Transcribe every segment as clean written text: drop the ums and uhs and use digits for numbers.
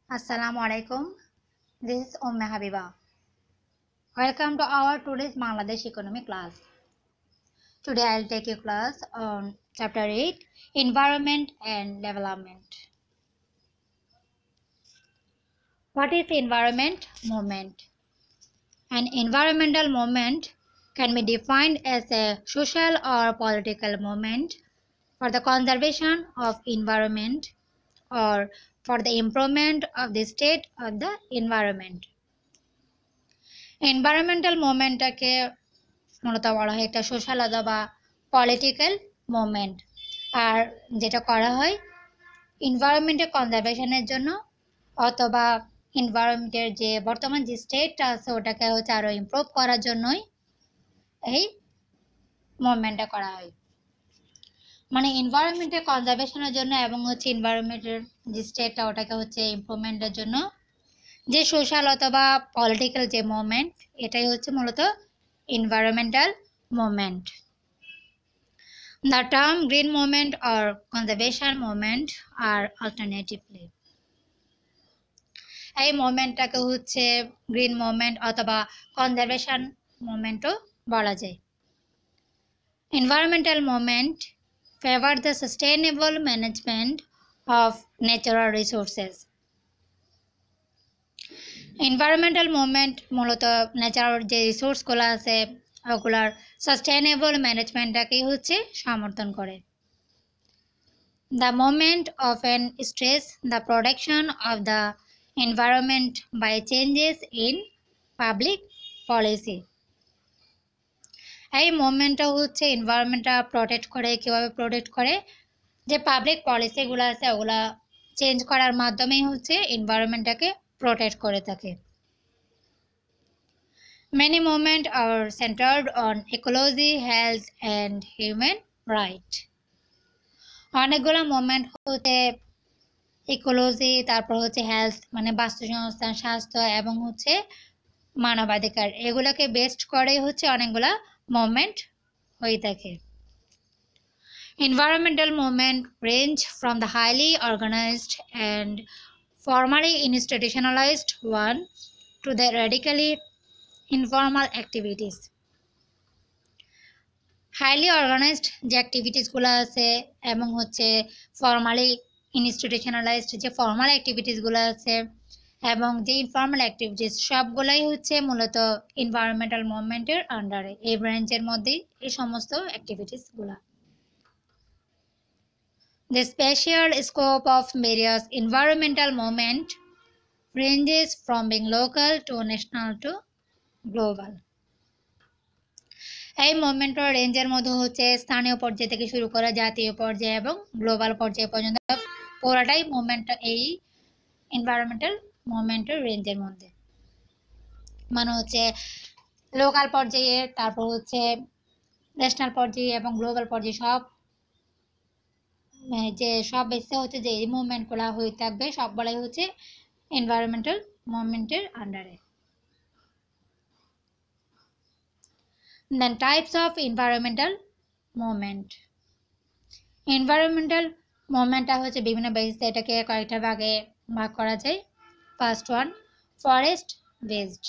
Assalamu alaikum. This is Habiba. Welcome to our today's Bangladesh economy class. Today I'll take a class on chapter 8 Environment and Development. What is environment movement? An environmental movement can be defined as a social or political movement for the conservation of environment or for the improvement of the state of the environment. Environmental মুভমেন্টটাকে মূলত বলা হয় একটা social অথবা political movement, আর যেটা করা হয় এনভায়রনমেন্টের কনজারভেশনের জন্য অথবা এনভায়রনমেন্টের যে বর্তমান যে স্টেটটা আছে ওটাকে হচ্ছে আরও ইমপ্রুভ করার জন্যই এই মুভমেন্টটা করা হয়। মানে এনভায়রনমেন্টের কনজারভেশনের জন্য এবং হচ্ছে এনভায়রনমেন্টের যে স্টেটটা ওটাকে হচ্ছে ইমপ্রুভমেন্টের জন্য যে সোশ্যাল অথবা পলিটিক্যাল যে মুভমেন্ট, এটাই হচ্ছে মূলত environmental movement. The term green movement or conservation movement are alternatively. এই মুভমেন্টটাকে হচ্ছে গ্রিন মুভমেন্ট অথবা কনজারভেশন মুভমেন্টও বলা যায়। Environmental movement favor the sustainable management of natural resources. Environmental movement মূলত ন্যাচারাল যে রিসোর্সগুলো আছে ওগুলার সাস্টেইনেবল ম্যানেজমেন্টটাকেই হচ্ছে সমর্থন করে। The movement often stress the protection of the environment by changes in public policy. এই মুভমেন্টটা হচ্ছে এনভায়রনমেন্টটা প্রোটেক্ট করে। কীভাবে প্রোটেক্ট করে? যে পাবলিক পলিসিগুলো আছে ওগুলা চেঞ্জ করার মাধ্যমেই হচ্ছে এনভায়রনমেন্টটাকে protect করে থাকে। Many movements are centered on ecology, health and human right. অনেকগুলো মুভমেন্ট হচ্ছে ইকোলজি, তারপর হচ্ছে হেলথ মানে বাস্তুসংস্থান, স্বাস্থ্য এবং হচ্ছে মানবাধিকার, এগুলোকে বেস্ট করে হচ্ছে অনেকগুলা মুভমেন্ট হয়ে থাকে। Environmental movement range from the highly organized and formally institutionalized one to the radically informal activities. Highly organized যে অ্যাক্টিভিটিসগুলো আছে এবং হচ্ছে ফর্মালি ইনস্টিটিউশনালাইজড যে ফর্মাল অ্যাক্টিভিটিসগুলো আছে এবং যে ইনফর্মাল অ্যাক্টিভিটিস সবগুলাই হচ্ছে মূলত এনভায়রনমেন্টাল মুভমেন্টের আন্ডারে, এই ব্রাঞ্চের মধ্যেই এই সমস্ত অ্যাক্টিভিটিসগুলো। The spatial scope of various environmental movement ranges from being local to national to global. এই মুভমেন্টের রেঞ্জের মধ্যে হচ্ছে স্থানীয় পর্যায় থেকে শুরু করে জাতীয় পর্যায়ে এবং গ্লোবাল পর্যায় পর্যন্ত পুরোটাই মুভমেন্ট এই এনভায়রনমেন্টাল মুভমেন্টের রেঞ্জের মধ্যে। মানে হচ্ছে লোকাল পর্যায়ে, তারপর হচ্ছে ন্যাশনাল পর্যায়ে এবং গ্লোবাল পর্যায়ে সব যে সব বেসে হচ্ছে যে এই মুভমেন্টগুলো হয়ে থাকবে সবগুলাই হচ্ছে এনভায়রনমেন্টাল মুভমেন্টের আন্ডারে। Then types of environmental movement. Environmental movement হচ্ছে বিভিন্ন বেসে এটাকে কয়েকটা ভাগে ভাগ করা যায়। First one forest based.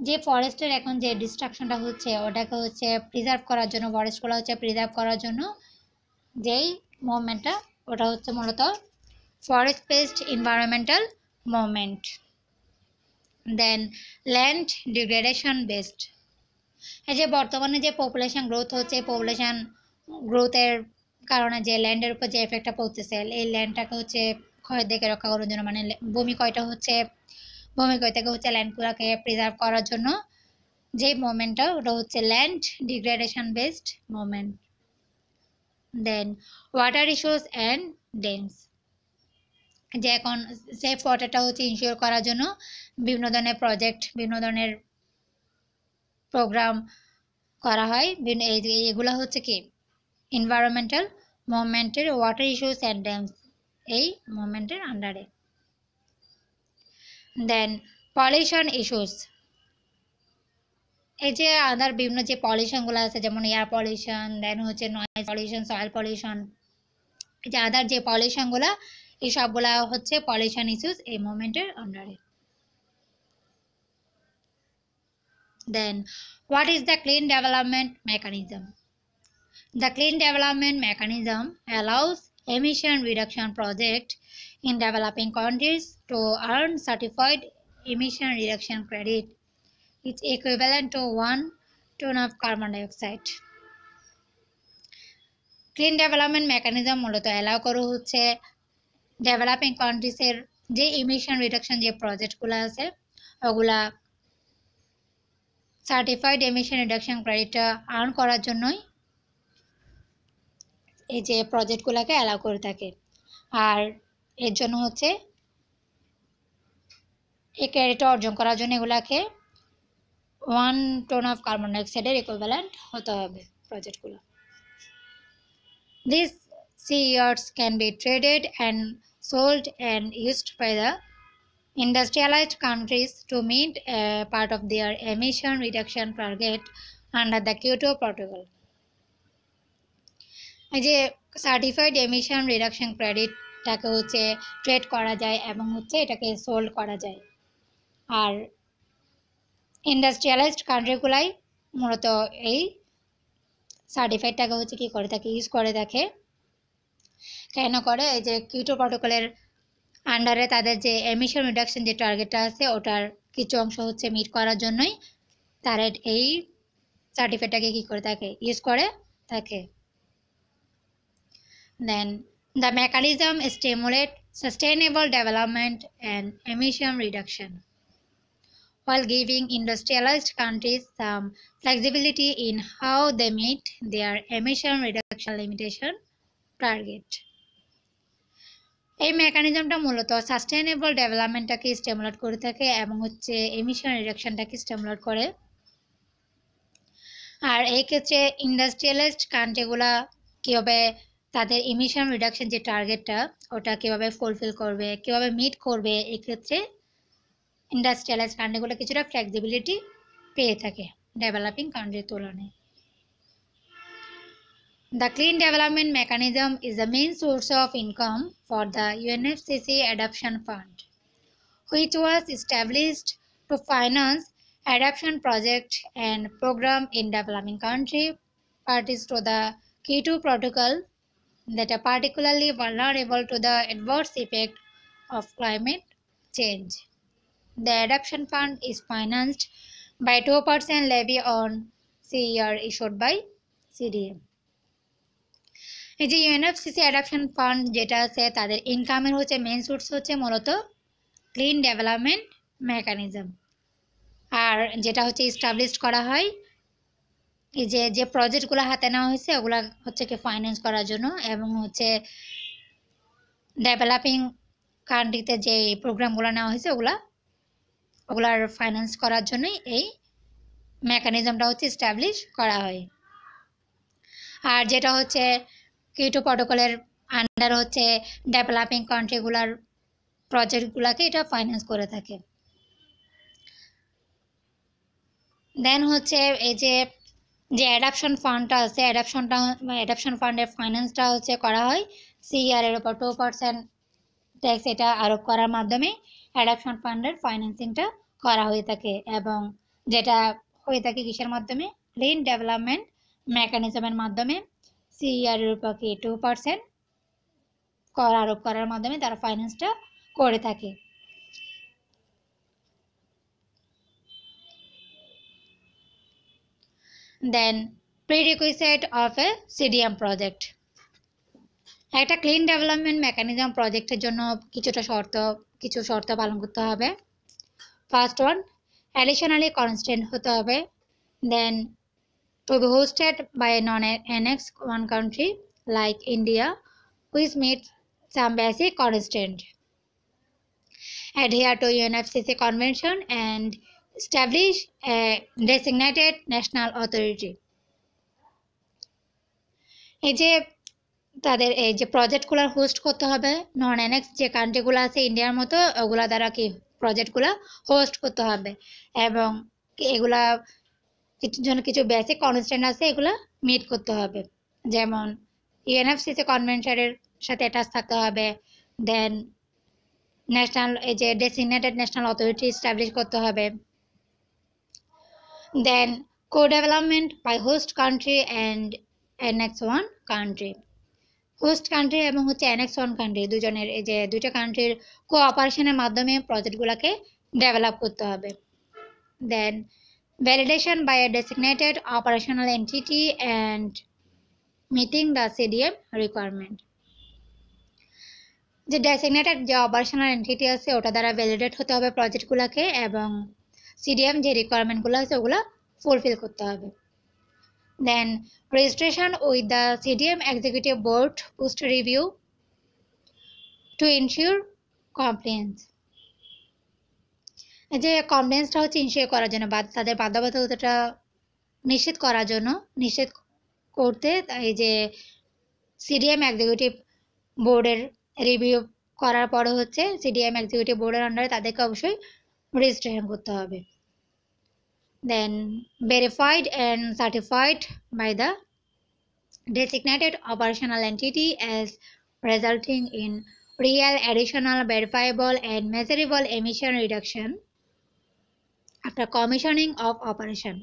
যে ফরেস্টের এখন যে ডিস্ট্রাকশনটা হচ্ছে ওটাকে হচ্ছে প্রিজার্ভ করার জন্য, ফরেস্টগুলো হচ্ছে প্রিজার্ভ করার জন্য যেই মুভমেন্টটা ওটা হচ্ছে মূলত ফরেস্ট বেসড এনভায়রনমেন্টাল মুভমেন্ট। দেন ল্যান্ড ডিগ্রেডেশন বেসড। এই যে বর্তমানে যে পপুলেশন গ্রোথ হচ্ছে, পপুলেশন গ্রোথের কারণে যে ল্যান্ডের উপর যে এফেক্টটা পড়তেছে, এই ল্যান্ডটাকে হচ্ছে ক্ষয় থেকে রক্ষা করার জন্য, মানে ভূমি ক্ষয় থেকে হচ্ছে ল্যান্ডগুলোকে প্রিজার্ভ করার জন্য যে মুভমেন্টটা ওটা হচ্ছে land degradation based movement. Then water issues and dams. যে এখন সেফ ওয়াটারটা হচ্ছে ইনশিওর করার জন্য বিভিন্ন ধরনের প্রজেক্ট, বিভিন্ন ধরনের প্রোগ্রাম করা হয়। এগুলো হচ্ছে কি এনভায়রনমেন্টাল মুভমেন্টের ওয়াটার ইস্যুস অ্যান্ড ড্যামস এই মুভমেন্টের আন্ডারে। Then pollution issues. এই যে আদার বিভিন্ন যে পলিউশনগুলো আছে যেমন এয়ার পলিউশন, দেন হচ্ছে নয়েজ পলিউশন, সয়েল পলিউশন, এই যে আদার যে পলিউশনগুলো এই সবগুলা হচ্ছে পলিউশন ইস্যুস এই মুভমেন্টের আন্ডারে। Then, what is the clean development mechanism? The clean development mechanism allows emission reduction projects in developing countries to earn certified emission reduction credit. It's equivalent to 1 ton of carbon dioxide. Clean development mechanism মূলত allow করা হচ্ছে developing কান্ট্রিজের যে emission reduction যে প্রজেক্টগুলো আছে ওগুলা certified emission reduction ক্রেডিটটা earn করার জন্যই এই যে প্রজেক্টগুলোকে অ্যালাউ করে থাকে। আর এর জন্য হচ্ছে এই ক্রেডিট অর্জন করার জন্য এগুলাকে 1 টন অফ কার্বন ডাইঅক্সাইডের ইকুইভ্যালেন্ট হতে হবে প্রজেক্টগুলো। These CERs can be traded and sold and used by the industrialized countries to meet a part of their emission reduction target under the Kyoto Protocol. এই যে certified emission reduction ক্রেডিটটাকে হচ্ছে trade করা যায় এবং হচ্ছে এটাকে সোল্ড করা যায়। আর ইন্ডাস্ট্রিয়ালাইজড কান্ট্রিগুলাই মূলত এই সার্টিফাইডটাকে হচ্ছে কি করে থাকে, ইউজ করে থাকে। কেন করে? এই যে কিয়োটো প্রটোকলের আন্ডারে তাদের যে এমিশন রিডাকশন যে টার্গেটটা আছে ওটার কিছু অংশ হচ্ছে মিট করার জন্যই তারা এই সার্টিফিকেটটাকে কি করে থাকে, ইউজ করে থাকে। Then the mechanism stimulates sustainable development and emission reduction while giving industrialized countries some flexibility in how they meet their emission reduction limitation target. এই মেকানিজমটা মূলত সাস্টেইনেবল ডেভেলপমেন্টটাকে স্টিমুলেট করে থাকে এবং হচ্ছে এমিশন রিডাকশনটাকে স্টিমুলেট করে। আর এই ক্ষেত্রে ইন্ডাস্ট্রিয়ালাইজড কান্ট্রিগুলা কীভাবে তাদের এমিশন রিডাকশন যে টার্গেটটা ওটা কীভাবে ফুলফিল করবে, কীভাবে মিট করবে, এক্ষেত্রে ইন্ডাস্ট্রিয়ালাইজড কান্ট্রিগুলো কিছুটা ফ্লেক্সিবিলিটি পেয়ে থাকে ডেভেলপিং কান্ট্রির তুলনায়। The clean development mechanism is the main source of income for the UNFCCC Adoption Fund, which was established to finance adoption projects and programs in developing countries parties to the Kyoto Protocol that are particularly vulnerable to the adverse effect of climate change. The Adoption Fund is financed by 2% levy on CER issued by CDM. এই যে ইউএনএফসিসি adoption fund যেটা আছে তাদের ইনকামের হচ্ছে main source হচ্ছে মূলত clean development mechanism. আর যেটা হচ্ছে এস্টাবলিশ করা হয় এই যে প্রজেক্টগুলো হাতে নেওয়া হয়েছে ওগুলা হচ্ছে কি ফাইন্যান্স করার জন্য এবং হচ্ছে ডেভেলপিং কান্ট্রিতে যে প্রোগ্রামগুলো নেওয়া হয়েছে ওগুলার ফাইন্যান্স করার জন্যই এই মেকানিজমটা হচ্ছে এস্টাবলিশ করা হয়। আর যেটা হচ্ছে কিয়োটো প্রটোকলের আন্ডার হচ্ছে ডেভেলপিং কান্ট্রিগুলার প্রজেক্টগুলোকে এটা ফাইন্যান্স করে থাকে। দেন হচ্ছে এই যে অ্যাডাপশন ফান্ডটা আছে অ্যাডাপশন ফান্ডের ফাইন্যান্সটা হচ্ছে করা হয় সিআর এর উপর 2% ট্যাক্স এটা আরোপ করার মাধ্যমে অ্যাডাপশন ফান্ডের ফাইন্যান্সিংটা করা হয়ে থাকে এবং যেটা হয়ে থাকে কিসের মাধ্যমে, ক্লিন ডেভেলপমেন্ট মেকানিজমের মাধ্যমে সিআর এর উপর 2% কর আরোপ করার মাধ্যমে তারা ফাইন্যান্সটা করে থাকে। Then prerequisite of a CDM project. একটা ক্লিন ডেভেলপমেন্ট মেকানিজম প্রজেক্টের জন্য কিছু শর্ত পালন করতে হবে। ফার্স্ট ওয়ান, অ্যাডিশনালি কনস্ট্যান্ট হতে হবে। দেন to be hosted by a non-annex one country like India, which meets some basic constraints. Adhere to UNFCCC convention and establish a designated national authority. এই যে তাদের এই যে প্রজেক্টগুলো হোস্ট করতে হবে নন অ্যানেক্স যে কান্ট্রিগুলো আছে ইন্ডিয়ার মতো ওগুলা দ্বারা কি প্রজেক্টগুলো হোস্ট করতে হবে এবং এগুলা কিছু বেসিক কনস্ট্যান্ট আছে এগুলো মিট করতে হবে। যেমন ইউএনএফসিসি কনভেনশনের সাথে অ্যাটাচ থাকতে হবে, দেন ন্যাশনাল এই যে ডেসিগনেটেড ন্যাশনাল অথরিটি এস্টাবলিশ করতে হবে। দেন co-development by host country and annex 1 country, host country এবং হচ্ছে অ্যানেক্স 1 কান্ট্রি দুজনের এই যে দুইটা কান্ট্রির কোঅপারেশনের মাধ্যমে প্রজেক্টগুলোকে ডেভেলপ করতে হবে। Then validation by a designated operational entity and meeting the CDM requirement, যে ডেসিগনেটেড যে অপারেশনাল এন্টিটি আছে ওটা দ্বারা ভ্যালিডেট হতে হবে প্রজেক্টগুলোকে এবং সিডিএম যে রিকোয়ারমেন্টগুলো আছে ওগুলো ফুলফিল করতে হবে। Then registration with the CDM executive board post review to ensure compliance, এই যে কমপ্লিয়েন্সটা হচ্ছে ইনশিওর করার জন্য বা তাদের বাধ্যবাধকতাটা নিশ্চিত করার জন্য নিশ্চিত করতে এই যে সিডিএম এক্সিকিউটিভ বোর্ডের রিভিউ করার পরে হচ্ছে সিডিএম এক্সিকিউটিভ বোর্ডের আন্ডারে তাদেরকে অবশ্যই রেজিস্ট্রেশন করতে হবে। Then verified and certified by the designated operational entity as resulting in real additional verifiable and measurable emission reduction after commissioning of operation.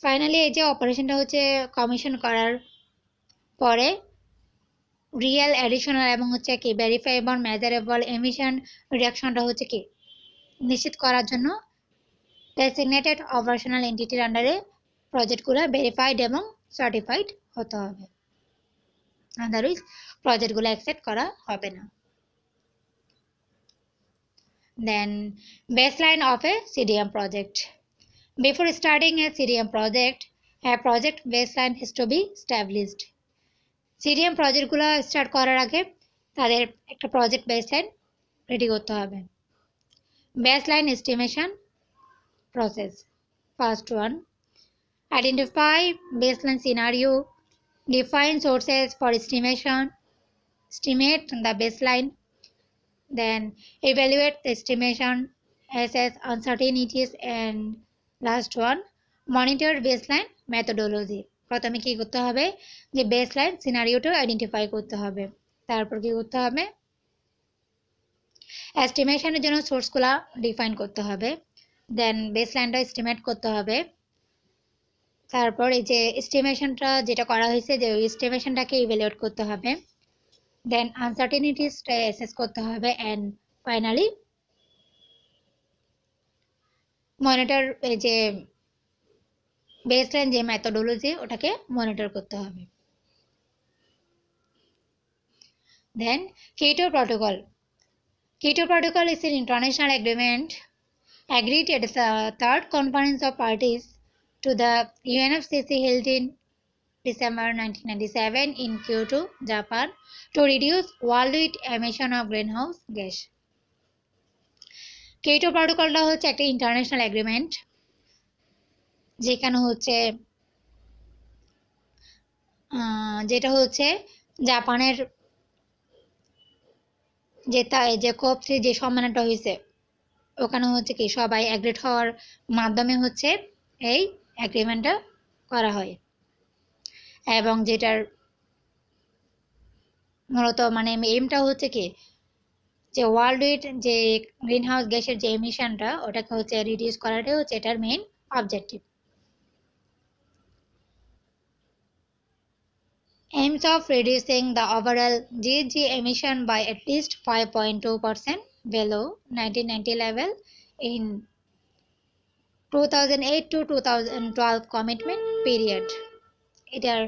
Finally এই যে অপারেশনটা হচ্ছে কমিশন করার পরে রিয়েল অ্যাডিশনাল এবং হচ্ছে কি ভেরিফাইবল মেজারেবল এমিশন রিডাকশনটা হচ্ছে কি নিশ্চিত করার জন্য ডেসিগনেটেড অপারেশনাল এন্টিটির আন্ডারে প্রজেক্টগুলো ভেরিফাইড এবং সার্টিফাইড হতে হবে, আদারওয়াইজ প্রজেক্টগুলো অ্যাকসেপ্ট করা হবে না। Then baseline of a CDM project, before starting a CDM project a project baseline has to be established. CDM প্রজেক্টগুলো স্টার্ট করার আগে তাদের একটা প্রজেক্ট বেসলাইন রেডি করতে হবে। Baseline estimation process, first one identify baseline scenario, define sources for estimation, estimate the baseline, then evaluate the estimation, assess uncertainties, and last one monitor baseline methodology. প্রথমে কি করতে হবে যে বেসলাইন সিনারিওটা আইডেন্টিফাই করতে হবে, তারপর কি করতে হবে এস্টিমেশনের জন্য সোর্সগুলো ডিফাইন করতে হবে, দেন বেসলাইনটা এস্টিমেট করতে হবে, তারপর এই যে এস্টিমেশনটা যেটা করা হয়েছে যে ওই এস্টিমেশনটাকে ইভ্যালুয়েট করতে হবে, দেন আনসার্টেনিটিসটা অ্যাসেস করতে হবে, অ্যান্ড ফাইনালি মনিটর এই যে বেসলাইন যে মেথডোলজি ওটাকে মনিটর করতে হবে। দেন কিটো প্রটোকল, কিটো protocol is an international agreement agreed at the third conference of parties to the UNFCCC held in December 1997 in Kyoto, Japan to reduce worldwide emission of greenhouse gas. কিটো প্রটোকলটা হচ্ছে একটা international agreement যেটা হচ্ছে জাপানের যে COP3 যে সম্মেলনটা হয়েছে ওখানে হচ্ছে কি সবাই এগ্রিড হওয়ার মাধ্যমে হচ্ছে এই এগ্রিমেন্টটা করা হয়, এবং যেটার মূলত মানে এইমটা হচ্ছে কি যে ওয়ার্ল্ড যে গ্রিন হাউস গ্যাসের যে এমিশনটা ওটাকে হচ্ছে রিডিউস করাটাই হচ্ছে এটার main objective. Aims of reducing the overall GHG emission by at least 5.2% below 1990 level in 2008 to 2012 commitment period. এটার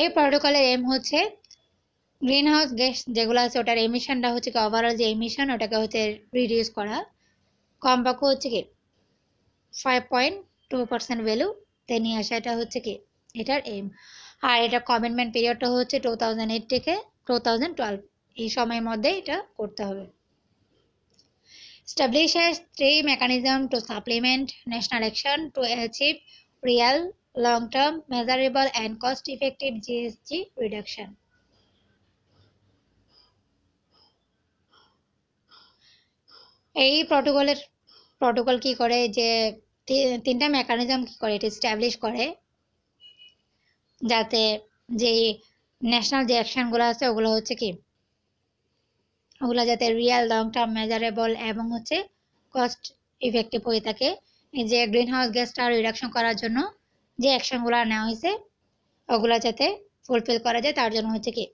এই প্রটোকলের এম হচ্ছে গ্রিন হাউস গ্যাস যেগুলো আছে ওটার এমিশনটা হচ্ছে কি ওভারঅল যে এমিশন ওটাকে হচ্ছে রিডিউস করা কমপক্ষে হচ্ছে কি 5.2% ভ্যালুতে নিয়ে আসা, এটা হচ্ছে কি এটার এম। আর এটা কমিটমেন্ট পিরিয়ডটা হচ্ছে 2008 থেকে 2012 এই সময়ের মধ্যে এটা করতে হবে। Establishes 3 mechanisms to supplement national action to achieve real, long-term, measurable and cost-effective GHG reduction. এই প্রটোকল কি করে যে তিনটা মেকানিজম কি করে এটা এস্টাবলিশ করে যাতে যে ন্যাশনাল যে অ্যাকশনগুলো আছে ওগুলো হচ্ছে কি ওগুলো যাতে রিয়েল লং টার্ম মেজারেবল এবং হচ্ছে কস্ট ইফেক্টিভ হয়ে থাকে। এই যে গ্রিন হাউস গ্যাসটা রিডাকশন করার জন্য যে অ্যাকশনগুলো নেওয়া হয়েছে ওগুলো যাতে ফুলফিল করা যায় তার জন্য হচ্ছে কি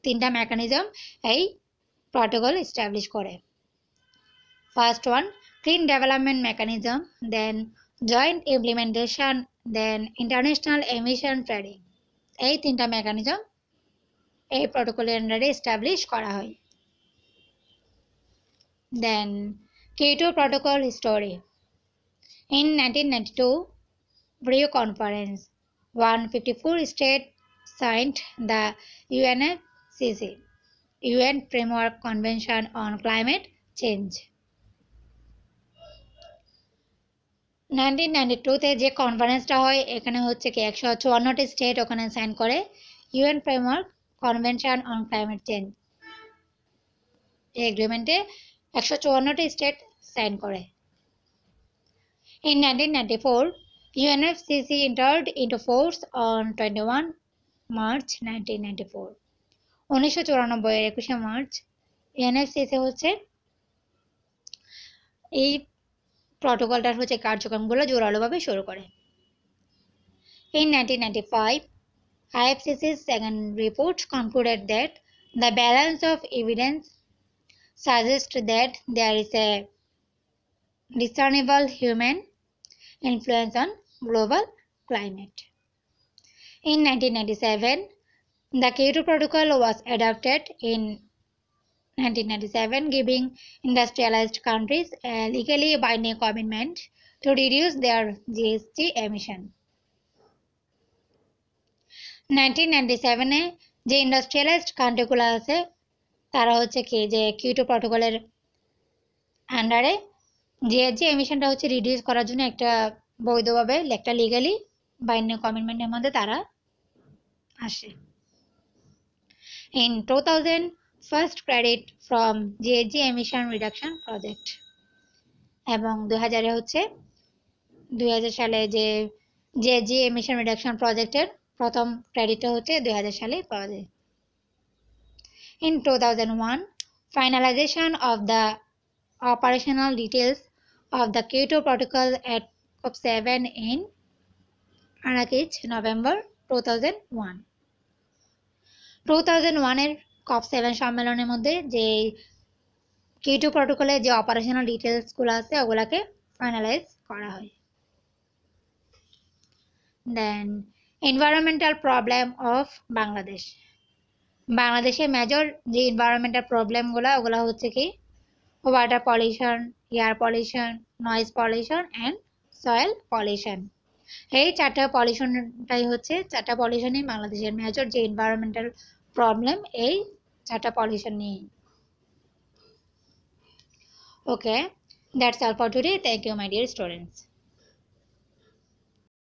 3টা মেকানিজম এই প্রটোকল এস্টাবলিশ করে। First one clean development mechanism, then joint implementation, then international emission trading. এই 3টা মেকানিজম এই প্রটোকলের আন্ডারে এস্টাবলিশ করা হয়। Then Kyoto protocol history. In 1992 Rio Conference, 154 states signed the UNFCCC, UN Framework Convention on Climate Change. 1992 যে কনফারেন্সটা হয় এখানে হচ্ছে কি 154টি স্টেট ওখানে সাইন করে UN framework convention on climate change. এই এগ্রিমেন্টে 154টি স্টেট সাইন করে। In 1994, UNFCCC entered into force on 21 March 1994. 1994 এর 21শে মার্চ ইউএনএফসিসি হচ্ছে এই প্রটোকলটার হচ্ছে কার্যক্রমগুলো জোরালোভাবে শুরু করে। In 1995, IFCC's second report concluded that the balance of evidence suggests that there is a discernible human influence on global climate. In 1997, the Kyoto Protocol was adopted in 1997, giving industrialized countries a legally binding commitment to reduce their GHG emission. 1997 যে industrialised কান্ট্রিগুলো আছে তারা হচ্ছে কি যে Kyoto প্রটোকলের আন্ডারে GHG এমিশনটা হচ্ছে reduce করার জন্য একটা বৈধভাবে একটা লিগালি বাইন্ডিং কমিটমেন্টের মধ্যে তারা আসে। In 2000, first credit from GHG emission reduction project এবং 2000 হচ্ছে 2000 সালে যে GHG emission reduction প্রজেক্টের প্রথম ক্রেডিটটা হচ্ছে 2000 সালে পাওয়া যায়। In 2001, finalization of the operational details of the Kyoto Protocol at COP7 in Marrakech, November 2001. 2001 এর COP7 সম্মেলনের মধ্যে যে কিয়োটো প্রটোকলের যে অপারেশনাল ডিটেইলসগুলো আছে ওগুলাকে ফাইনালাইজ করা হয়। দেন এনভায়রনমেন্টাল প্রবলেম অফ বাংলাদেশ। বাংলাদেশের মেজর যে এনভায়রনমেন্টাল প্রবলেমগুলো ওগুলো হচ্ছে কি water pollution, air pollution, noise pollution and soil pollution. এই 4টা পলিউশনটাই হচ্ছে 4টা পলিউশনই বাংলাদেশের মেজর যে এনভায়রনমেন্টাল প্রবলেম এই 4টা পলিউশন নিয়ে। Okay, that's all for today. Thank you, my dear students.